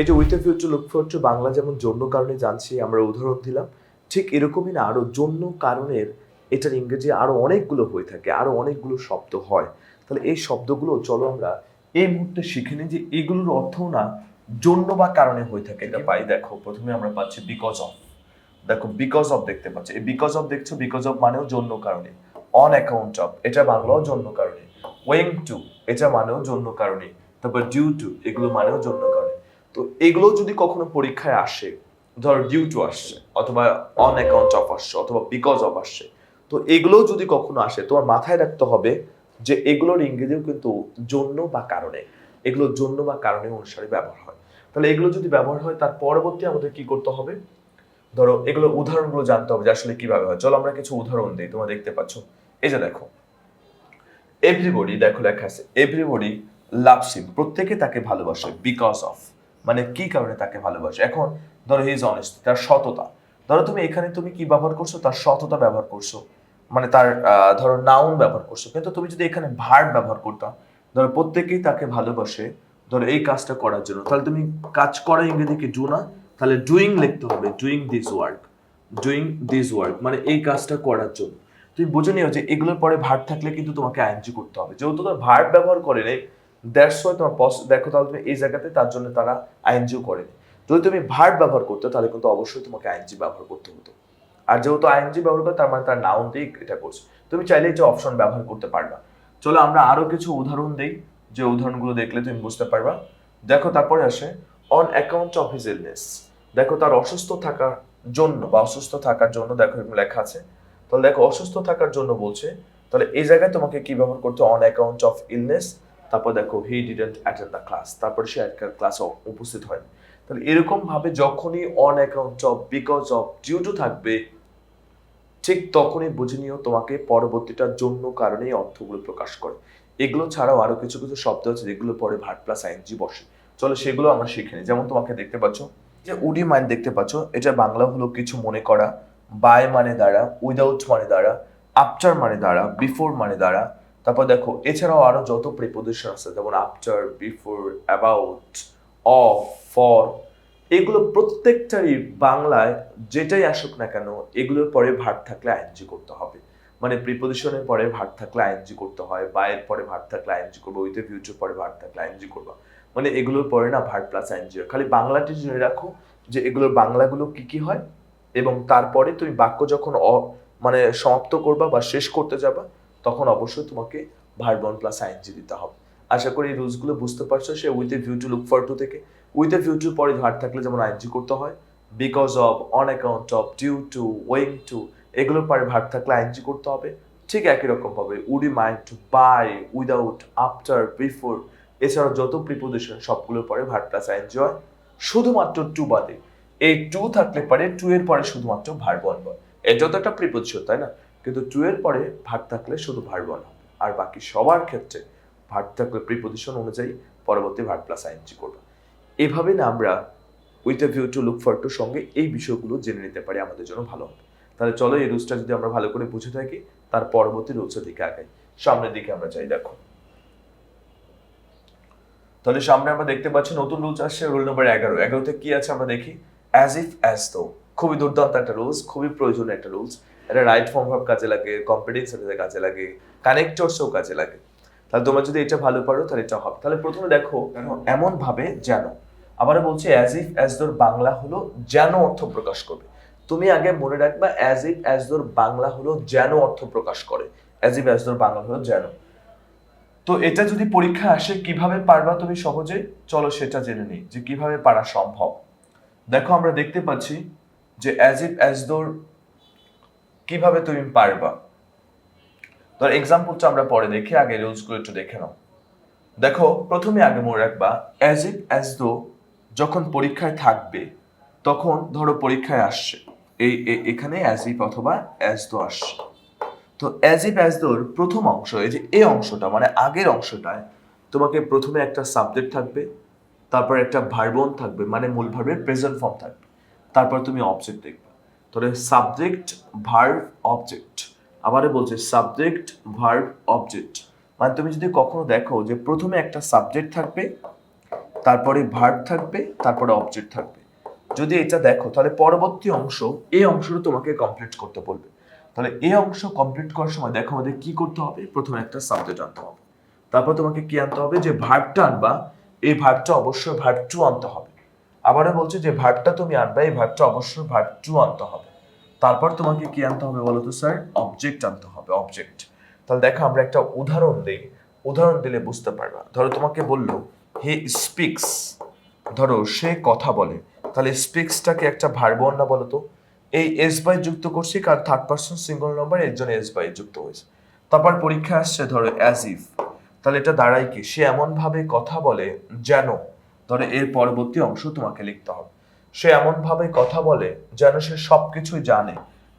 এই যে with a future look forward to Bangla যেমন জন্য কারণে জানছি আমরা উদাহরণ দিলাম, ঠিক এরকমই না আরো জন্য কারণের এটার ইংরেজি আরো অনেকগুলো হয়ে থাকে, আরো অনেকগুলো শব্দ হয়। তাহলে এই শব্দগুলো চলো আমরা এই মুহূর্তে শিখে নিই যে এগুলোর অর্থ না জন্য বা কারণে হয়ে থাকে। এটা পাই, দেখো প্রথমে আমরা পাচ্ছি বিকজ অফ। দেখো বিকজ অফ দেখতে পাচ্ছি, এই বিকজ অফ দেখছো, বিকজ অফ মানেও জন্য কারণে। অন অ্যাকাউন্ট অফ এটা বাংলাও জন্য কারণে। ওয়েং টু এটা মানেও জন্য কারণে। তারপর ডিউ টু এগুলো মানেও জন্য কারণে। তো এগুলো যদি কখনো পরীক্ষায় আসে, ধর ডিউ টু আসছে অথবা অন অ্যাকাউন্ট অফ আসছে অথবা বিকজ অফ আসছে, তো এগুলো যদি কখনো আসে তোমার মাথায় রাখতে হবে যে এগুলোর ইংরেজিও কিন্তু জন্য বা কারণে, এগুলোর জন্য বা কারণে অনুসারে ব্যবহার হয়। তাহলে এগুলো যদি ব্যবহার হয় তার পরবর্তী আমাদের কি করতে হবে, ধরো এগুলো উদাহরণগুলো জানতে হবে যে আসলে কিভাবে হয়। চলো আমরা কিছু উদাহরণ দিই, তোমরা দেখতে পাচ্ছ। এই যে দেখো এভরিবডি, দেখো লেখা আছে এভরিবডি লাভস হিম, প্রত্যেকে তাকে ভালোবাসে বিকজ অফ, মানে কি কারণে তাকে ভালোবাসে। এখন ধরো হি ইজ অনেস্ট, তার সততা। ধরো তুমি এখানে তুমি কি ব্যবহার করছো, তার সততা ব্যবহার করছো, মানে তার ধরো নাউন ব্যবহার করছো। কিন্তু তুমি যদি এখানে ভার্ব ব্যবহার করতাম, ধরো প্রত্যেকেই তাকে ভালোবাসে ধরো এই কাজটা করার জন্য, তাহলে তুমি কাজ করা ইংরেজি কি ডু না, তাহলে ডুইং লিখতে হবে, doing this work, doing this work মানে এই কাজটা করার জন্য। তুমি বুঝে নিও যে এগুলোর পরে ভার্ব থাকলে কিন্তু তোমাকে আইএনজি করতে হবে, যেহেতু তার ভার্ব ব্যবহার করে নেই, দ্যাটস ওয়াই তোমার দেখো তাহলে তুমি এই জায়গাতে তার জন্য তারা আইএনজিও করেনি। যদি তুমি ভার্ব ব্যবহার করতে তাহলে কিন্তু অবশ্যই তোমাকে আইএনজি ব্যবহার করতে হতো। আর যেহেতু আইএনজি ব্যবহার করে তার মানে তার নাউন দিয়ে এটা করছে। তুমি চাইলে যে অপশন ব্যবহার করতে পারবা। চলো আমরা আরো কিছু উদাহরণ দেই, যে উদাহরণগুলো দেখলে তুমি বুঝতে পারবা। দেখো তারপরে আসে on account of his illness, দেখো তার অসুস্থ থাকার জন্য বা অসুস্থ থাকার জন্য, দেখো এগুলো লেখা আছে। তাহলে দেখো অসুস্থ থাকার জন্য বলছে, তাহলে এই জায়গায় তোমাকে কি ব্যবহার করতে, অন অ্যাকাউন্ট অফ ইলনেস। তারপর দেখো he didn't attend the class, তারপরে সে ক্লাসে উপস্থিত হয়নি। তাহলে এরকম ভাবে যখনই on account of, because of, due to থাকবে, ঠিক তখনই বুঝে নিও তোমাকে পরবর্তীটার জন্য কারণেই অর্থগুলো প্রকাশ করে। এগুলো ছাড়াও আরো কিছু কিছু শব্দ আছে যেগুলো পরে ভার্ব প্লাস আইএনজি বসে। চলো সেগুলো আমরা শিখে নিই। যেমন তোমাকে দেখতে পাচ্ছ যে উডি মাইন্ড দেখতে পাচ্ছ, এটা বাংলা হলো কিছু মনে করা, বাই মানে দ্বারা, উইদাউট মানে দ্বারা, আফটার মানে দ্বারা, বিফোর মানে দ্বারা। তারপর দেখো এছাড়াও আরো যত প্রিপোজিশন আছে যেমন after, before, about, of, for, এগুলো প্রত্যেকটারই বাংলায় যেটাই আসুক না কেন এগুলোর পরে ভার্ব থাকলে আইএনজি করতে হবে। মানে প্রিপোজিশনের পরে ভার্ব থাকলে আইএনজি করতে হয়, বায়ের পরে ভার্ব থাকলে আইএনজি করবো, উইথ এ ফিউচার পরে ভার্ব থাকলে আইএনজি করবা। মানে এগুলোর পরে না ভার্ব প্লাস আইএনজি। খালি বাংলাটি জেনে রাখো যে এগুলোর বাংলাগুলো কি কি হয়, এবং তারপরে তুমি বাক্য যখন মানে সমাপ্ত করবা বা শেষ করতে যাবা তখন অবশ্যই তোমাকে ভার্ব ওয়ান প্লাস আইএনজি দিতে হবে। আশা করি এই রুলসগুলো বুঝতে পারছো। সে with a view to look for to থেকে, উইথ এ ফিউচার পরে ভার্ব থাকলে যেমন আইএনজি করতে হয়, because of, on account of, due to, owing to, এগুলোর পরে ভার্ব থাকলে আইএনজি করতে হবে। ঠিক একই রকম ভাবে would you mind, by, without, after, before, এছাড়াও যত প্রিপোজিশন সবগুলোর পরে ভার্ব প্লাস আইএনজি হয়, শুধুমাত্র টু বাদে। এই টু থাকলে পরে টু এর পরে শুধুমাত্র ভার্ব ওয়ান হয়। এর যত একটা প্রিপোজিশন তাই না, কিন্তু টু এর পরে ভার্ব থাকলে শুধু ভার্ব ওয়ান হবে। আর বাকি সবার ক্ষেত্রে ভার্ব থাকলে প্রিপোজিশন অনুযায়ী পরবর্তী ভার্ব প্লাস আইএনজি করবে। এভাবে না আমরা with a view to look for to সঙ্গে এই বিষয়গুলো জেনে নিতে পারি, আমাদের জন্য ভালো হবে। তাহলে চলো এই রুলসটা যদি আমরা ভালো করে বুঝে থাকি তার পরবর্তী রুলসের দিকে আগাই। সামনের দিকে আমরা যাই, দেখো তাহলে সামনে আমরা দেখতে পাচ্ছি নতুন রুলস আসছে, রুল নম্বর 11। 11তে কি আছে আমরা দেখি, অ্যাজ ইফ অ্যাজ দো, খুবই দুর্দান্ত একটা রুলস, খুবই প্রয়োজনীয় একটা রুলস। এটা রাইট ফর্ম ভার্ব কাজে লাগে, কম্পিটিং সেন্টেন্সে কাজে লাগে, কানেক্টরসেও কাজে লাগে। তাহলে তোমরা যদি এটা ভালো পারো তাহলে এটা হবে। তাহলে প্রথমে দেখো এমন ভাবে যেন, আবারও বলছি অ্যাজ ইফ অ্যাজ দোর বাংলা হলো যেন অর্থ প্রকাশ করবে। তুমি আগে মনে রাখবা অ্যাজ ইফ অ্যাজ দোর বাংলা হলো যেন অর্থ প্রকাশ করে, অ্যাজ ইফ অ্যাজ দোর বাংলা হলো যেন। তো এটা যদি পরীক্ষা আসে কিভাবে পারবা তুমি সহজে, চলো সেটা জেনে নিই যে কিভাবে পারা সম্ভব। দেখো আমরা দেখতে পাচ্ছি যে অ্যাজ ইফ অ্যাজ দোর কিভাবে তুমি পারবা। ধর এক্সাম্পলটা আমরা পরে দেখি, আগে রুলসগুলো একটু দেখে নাও। দেখো প্রথমে আগে মনে রাখবা অ্যাজ ইফ অ্যাজ দো যখন পরীক্ষায় থাকবে, তখন ধরো পরীক্ষায় আসছে এখানে অ্যাজ ইফ অথবা অ্যাজ দো আসছে। তো অ্যাজ ইফ অ্যাজ দোর প্রথম অংশ, এই যে এই অংশটা মানে আগের অংশটায় তোমাকে প্রথমে একটা সাবজেক্ট থাকবে, তারপর একটা ভার্বন থাকবে মানে মূল ভার্বের প্রেজেন্ট ফর্ম থাকবে, তারপর তুমি অবজেক্ট দেখবে। তাহলে সাবজেক্ট, ভার্ব, অবজেক্ট। আবারও বলছে সাবজেক্ট, ভার্ব, অবজেক্ট। মানে তুমি যদি কখনো দেখো যে প্রথমে একটা সাবজেক্ট থাকবে, তারপরে ভার্ব থাকবে, তারপরে অবজেক্ট থাকবে। যদি এটা দেখো তাহলে পরবর্তী অংশ, এই অংশটা তোমাকে কমপ্লিট করতে বলবে। তাহলে এই অংশ কমপ্লিট করার সময় দেখো আমাদের কি করতে হবে, প্রথমে একটা সাবজেক্ট আনতে হবে, তারপর তোমাকে কি আনতে হবে, যে ভার্বটা আনবা এই ভার্বটা অবশ্যই ভার্ব টু আনতে হবে। আবারও বলছি যে ভার্বটা তুমি আনবা, এই ভার্বটা অবশ্যই ভার্ব টু আনতে হবে। তারপর তোমাকে কি আনতে হবে বলো তো স্যার, অবজেক্ট আনতে হবে, অবজেক্ট। তাহলে দেখো আমরা একটা উদাহরণ দিই, উদাহরণ দিলে বুঝতে পারবা। ধরো তোমাকে বললো হি স্পিক্স, ধরো সে কথা বলে, তাহলে স্পিক্সটাকে একটা ভার্ব না বলো তো, এই এস বাই যুক্ত করছি কারণ থার্ড পারসন সিঙ্গুলার নাম্বার, এর জন্য এস বাই যুক্ত হয়েছে। তারপর পরীক্ষা আসছে ধরো অ্যাজ ইফ, তাহলে এটা দাঁড়ায় কি, সে এমন ভাবে কথা বলে যেন, ধরো এর পরবর্তী অংশ তোমাকে লিখতে হবে, সে এমন ভাবে কথা বলে যেন সে সবকিছুই জানে,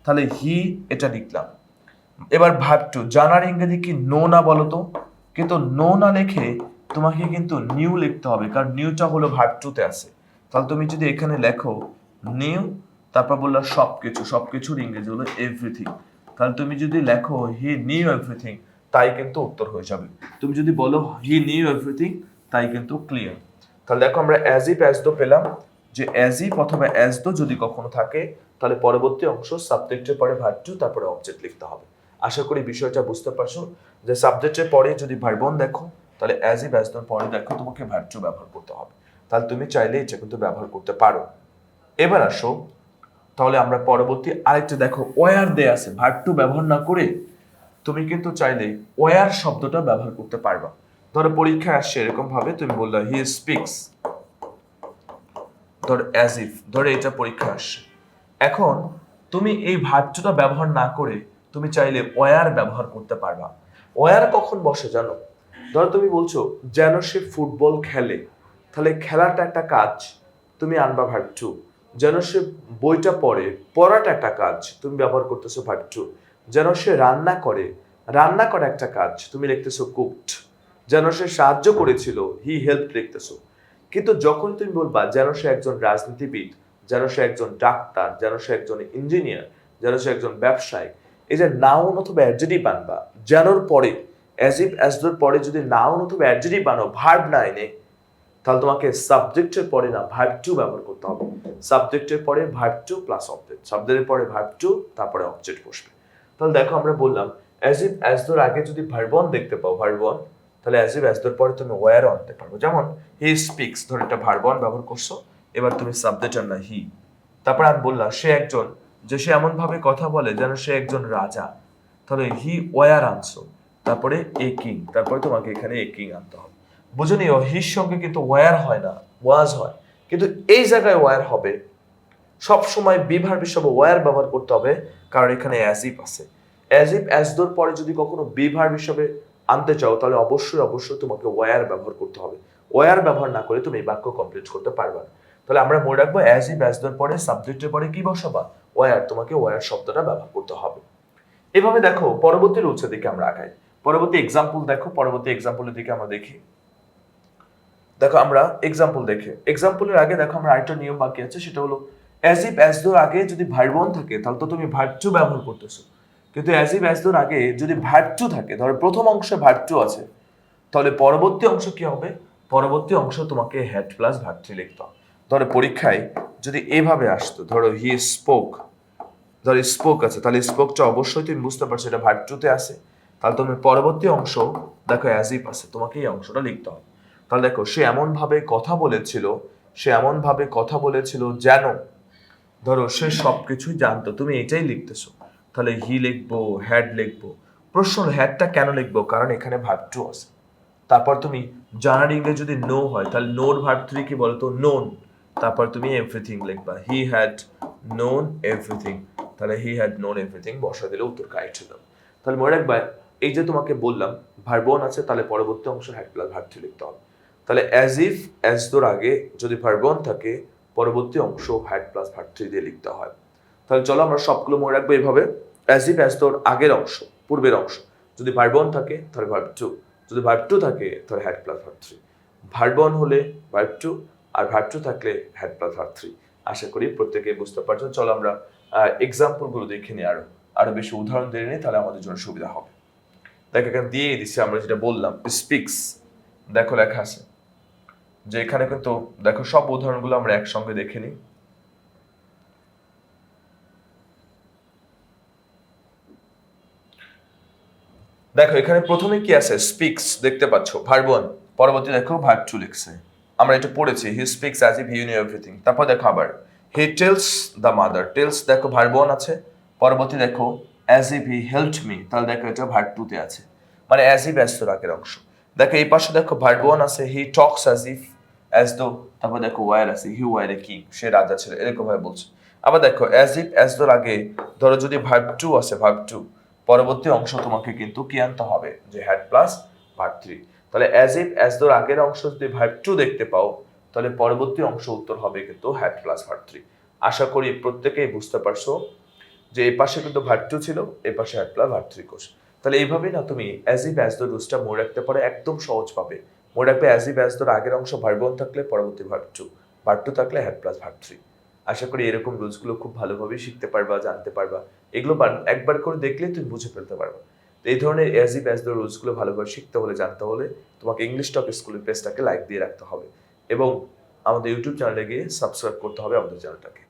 তাহলে হি এটা লিখলাম। এবার ভার্ব টু, জানার ইংরেজি কি নো না বলো তো, কিন্তু নো না লিখে তোমাকে কিন্তু নিউ লিখতে হবে, কারণ নিউটা হলো ভার্ব টু তে আছে। তাহলে তুমি যদি এখানে লেখো নিউ, তারপর বললো সবকিছু, সবকিছুর ইংরেজি হলো এভরিথিং, তাহলে তুমি যদি লেখো হি নিউ এভরিথিং, তাই কিন্তু উত্তর হয়ে যাবে। তুমি যদি বলো হি নিউ এভরিথিং, তাই কিন্তু ক্লিয়ার। তাহলে দেখো আমরা অ্যাজ ইফ অ্যাজ দো পেলাম, যে অ্যাজ ইফ অথবা অ্যাজ দো যদি কখনো থাকে তাহলে পরবর্তী অংশ সাবজেক্টের পরে ভার্ব টু তারপরে অবজেক্ট লিখতে হবে। আশা করি বিষয়টা বুঝতে পারছো, যে সাবজেক্টের পরে যদি ভার্ব ওয়ান দেখো তাহলে অ্যাজ ইফ অ্যাজ দোর পরে দেখো তোমাকে ভার্ব টু ব্যবহার করতে হবে, তাহলে তুমি চাইলে এটা কিন্তু ব্যবহার করতে পারো। এবার আসো, তাহলে আমরা পরবর্তী আরেকটা দেখো ওয়ার দেয়া আছে, ভার্ব টু ব্যবহার না করে তুমি কিন্তু চাইলে ওয়ার শব্দটা ব্যবহার করতে পারবা। ধরো পরীক্ষায় আসছে এরকম ভাবে, তুমি বললে হি স্পিক্স, ধর অ্যাজ ইফ, ধরে এটা পরীক্ষা আসছে। এখন তুমি এই ভার্বটা ব্যবহার না করে তুমি চাইলে ওয়ার ব্যবহার করতে পারবা। ওয়ার কখন বসে জানো, ধরো তুমি বলছো যেন সে ফুটবল খেলে, তাহলে খেলাটা একটা কাজ, তুমি আনবা ভার্ব টু। যেন সে বইটা পড়ে, পড়াটা একটা কাজ, তুমি ব্যবহার করতেছো ভার্ব টু। যেন সে রান্না করে, রান্না করা একটা কাজ, তুমি লিখতেছো কুকড। যেন সে সাহায্য করেছিল, হি হেল্প লিখতেছো। কিন্তু যখন তুমি বলবা যেন সে একজন রাজনীতিবিদ, যেন সে একজন ডাক্তার, যেন সে একজন ইঞ্জিনিয়ার, যেন সে একজন ব্যবসায়ী, এই যে নাউন অথবা অ্যাডজেক্টিভ আনবা যেনর পরে, অ্যাজ ইফ অ্যাজ দোর পরে যদি নাউন অথবা অ্যাডজেক্টিভ আনো ভার্ব না এনে, তাহলে তোমাকে সাবজেক্টের পরে না ভার্ব টু ব্যবহার করতে হবে। সাবজেক্টের পরে ভার্ব টু প্লাস অবজেক্ট, সাবজেক্টের পরে ভার্ব টু তারপরে অবজেক্ট বসবে। তাহলে দেখো আমরা বললাম অ্যাজ ইফ অ্যাজ দোর আগে যদি ভার্ব ওয়ান দেখতে পাও, ভার্ব ওয়ান, তাহলে অ্যাজ ইফ অ্যাজ দোর পরে তুমি ওয়্যারও আনতে পারবো। যেমন হি স্পিক্স, ধর এটা ভার্ব ওয়ান ব্যবহার করছো, এবার তুমি সাবজেক্ট আনলা হি। তারপর আমি বললাম সে একজন, যে সে এমন ভাবে কথা বলে যেন সে একজন রাজা, তাহলে হি ওয়্যার আনছো, তারপরে এ কিং, তারপরে তোমাকে এখানে এ কিং আনতে হবে। বুঝো নিও হির সঙ্গে কিন্তু ওয়্যার হয় না, ওয়াজ হয়, কিন্তু এই জায়গায় ওয়্যার হবে। সব সময় বি ভার্ব হিসেবে ওয়্যার ব্যবহার করতে হবে, কারণ এখানে অ্যাজ ইফ আছে। অ্যাজ ইফ অ্যাজ দোর পরে যদি কখনো বি ভার্ব হিসেবে আনতে চাও তাহলে অবশ্যই অবশ্যই তোমাকে ওয়্যার ব্যবহার করতে হবে। ওয়্যার ব্যবহার না করে তুমি এই বাক্য কমপ্লিট করতে পারবে না। তাহলে আমরা মনে রাখবো অ্যাজ ইফ অ্যাজ দোর পরে সাবজেক্টের পরে কি বসাবা, ওয়্যার, তোমাকে ওয়্যার শব্দটা ব্যবহার করতে হবে। এভাবে দেখো পরবর্তী রুলসের দিকে আমরা আগাই। পরবর্তী এক্সাম্পল দেখো, পরবর্তী এক্সাম্পলের দিকে আমরা দেখি। দেখো আমরা এক্সাম্পল দেখে, এক্সাম্পলের আগে দেখো আমরা আরেকটা নিয়ম বাকি আছে, সেটা হলো অ্যাজ ইফ অ্যাজ দোর আগে যদি ভার্ব ওয়ান থাকে তাহলে তো তুমি ভার্ব টু ব্যবহার করতেছো, কিন্তু অ্যাজ ইফ অ্যাজ দোর আগে যদি ভার্ব টু থাকে, ধরো প্রথম অংশে ভার্ব টু আছে, তাহলে পরবর্তী অংশ কি হবে, পরবর্তী অংশ তোমাকে হ্যাড প্লাস ভার্ব থ্রি লিখতে হবে। ধরো পরীক্ষায় যদি এভাবে আসতো, ধরো হি স্পোক, ধরো স্পোক আছে, তাহলে স্পোকটা অবশ্যই তুমি বুঝতে পারছো এটা ভার্ব টু তে আছে, তাহলে তুমি পরবর্তী অংশ দেখো অ্যাজ ইফ আছে, তোমাকে এই অংশটা লিখতে হবে। তাহলে দেখো সে এমন ভাবে কথা বলেছিল, সে এমন ভাবে কথা বলেছিল যেন, ধরো সে সবকিছুই জানতো, তুমি এটাই লিখতেছো, তাহলে হি লিখবো, হ্যাড লিখবো। প্রশ্ন হলো হ্যাডটা কেন লিখবো, কারণ এখানে ভার্ব টু আছে। তারপর তুমি জানার ইংরেজি যদি নো হয় তাহলে নোর ভার্ব থ্রি কি বলতো, নোন, তারপর তুমি এভরিথিং লিখবা, হি হ্যাড নোন এভরিথিং, তাহলে হি হ্যাড নোন এভরিথিং বসা দিলে উত্তর কারেক্ট হলো। তাহলে মনে রাখবা এই যে তোমাকে বললাম ভার্ব ওয়ান আছে, তাহলে পরবর্তী অংশ হ্যাড প্লাস ভার্ব থ্রি লিখতে হবে। তাহলে অ্যাজ ইফ অ্যাজ দোর আগে যদি ভার্ব ওয়ান থাকে পরবর্তী অংশ হ্যাড প্লাস ভার্ব থ্রি দিয়ে লিখতে হয়। তাহলে চলো আমরা সবগুলো মনে রাখবো এইভাবে, অ্যাজ ইফ অ্যাজ দোর আগের অংশ, পূর্বের অংশ, যদি ভার্ব ওয়ান থাকে তাহলে ভার্ব টু, যদি ভার্ব টু থাকে তাহলে had plus verb three, verb one হলে ভার্ব টু, আর ভার্ব টু থাকলে হ্যাড প্লাস ভার্ব থ্রি। আশা করি প্রত্যেকে বুঝতে পারছো। চলো আমরা এক্সাম্পল গুলো দেখে নিই, আরো আরো বেশি উদাহরণ দিয়ে নিই, তাহলে আমাদের জন্য সুবিধা হবে। দেখো এখানে দিয়ে দিচ্ছি আমরা যেটা বললাম স্পিক্স, দেখো লেখা আছে যে এখানে কিন্তু দেখো সব উদাহরণগুলো আমরা একসঙ্গে দেখে নিই। দেখো এখানে প্রথমে কি আছে, স্পিক্স দেখতে পাচ্ছ ভার্ব 1, পরবর্তী দেখো ভার্ব 2 লিখছে, আমরা এটা পড়েছি he speaks as if he knew everything. তারপর দেখো আবার he tells the mother, tells দেখো ভার্ব 1 আছে, পরবর্তী দেখো as if he helped me, তাহলে দেখো এটা ভার্ব 2 তে আছে, মানে অ্যাজ ইফ অ্যাজ তোর আগের অংশ। দেখো এই পাশে দেখো ভার্ব 1 আছে, হি talks as if as though, তারপর দেখো ওয়ার আছে, হি ওয়ার এ কিং, সে রাজা ছিল, এরকম ভাবে বলছে। আবার দেখো অ্যাজ ইফ অ্যাজ দোর আগে ধরো যদি ভার্ব 2 আছে, ভার্ব 2 পরবর্তী অংশ তোমাকে কিন্তু কি আনতে হবে, যে হ্যাড প্লাস ভার্ব 3। তাহলে অ্যাজ ইফ অ্যাজ দোর আগের অংশ যদি ভার্ব 2 দেখতে পাও, তাহলে পরবর্তী অংশ উত্তর হবে কিন্তু হ্যাড প্লাস ভার্ব 3। আশা করি প্রত্যেকেই বুঝতে পারছো যে এই পাশে কিন্তু ভার্ব 2 ছিল, এই পাশে হ্যাড প্লাস ভার্ব 3 কোর্স। তাহলে এইভাবেই না তুমি অ্যাজ ইফ অ্যাজ দোর রুলসটা মনে রাখতে পারো, একদম সহজ পাবে। মনে রাখবে অ্যাজ ইফ অ্যাজ দোর আগের অংশ ভার্ব 1 থাকলে পরবর্তী ভার্ব 2, ভার্ব 2 থাকলে হ্যাড প্লাস ভার্ব 3। আশা করি এরকম রুলসগুলো খুব ভালোভাবে শিখতে পারবা, জানতে পারবা। এগুলো একবার করে দেখলে তুমি বুঝে ফেলতে পারবা। তো এই ধরনের অ্যাজ ইফ অ্যাজ দোর রুলসগুলো ভালোভাবে শিখতে হলে, জানতে হলে তোমাকে ইংলিশ টক স্কুলের পেজটাকে লাইক দিয়ে রাখতে হবে এবং আমাদের ইউটিউব চ্যানেলে গিয়ে সাবস্ক্রাইব করতে হবে আমাদের চ্যানেলটাকে।